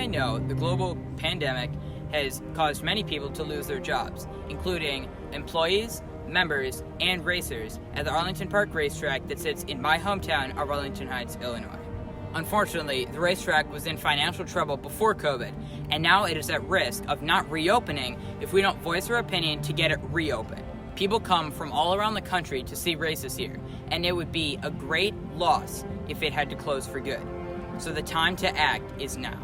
may know, the global pandemic has caused many people to lose their jobs, including employees, members, and racers at the Arlington Park Racetrack that sits in my hometown of Arlington Heights, Illinois. Unfortunately, the racetrack was in financial trouble before COVID, and now it is at risk of not reopening if we don't voice our opinion to get it reopened. People come from all around the country to see races here, and it would be a great loss if it had to close for good. So the time to act is now.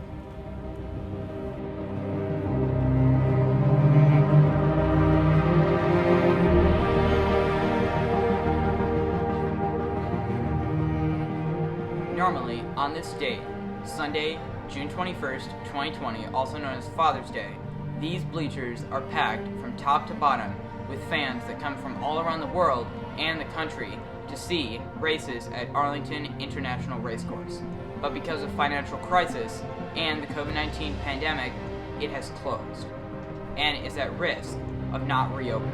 Normally, on this date, Sunday, June 21st, 2020, also known as Father's Day, these bleachers are packed from top to bottom with fans that come from all around the world and the country to see races at Arlington International Racecourse. But because of financial crisis and the COVID-19 pandemic, it has closed and is at risk of not reopening.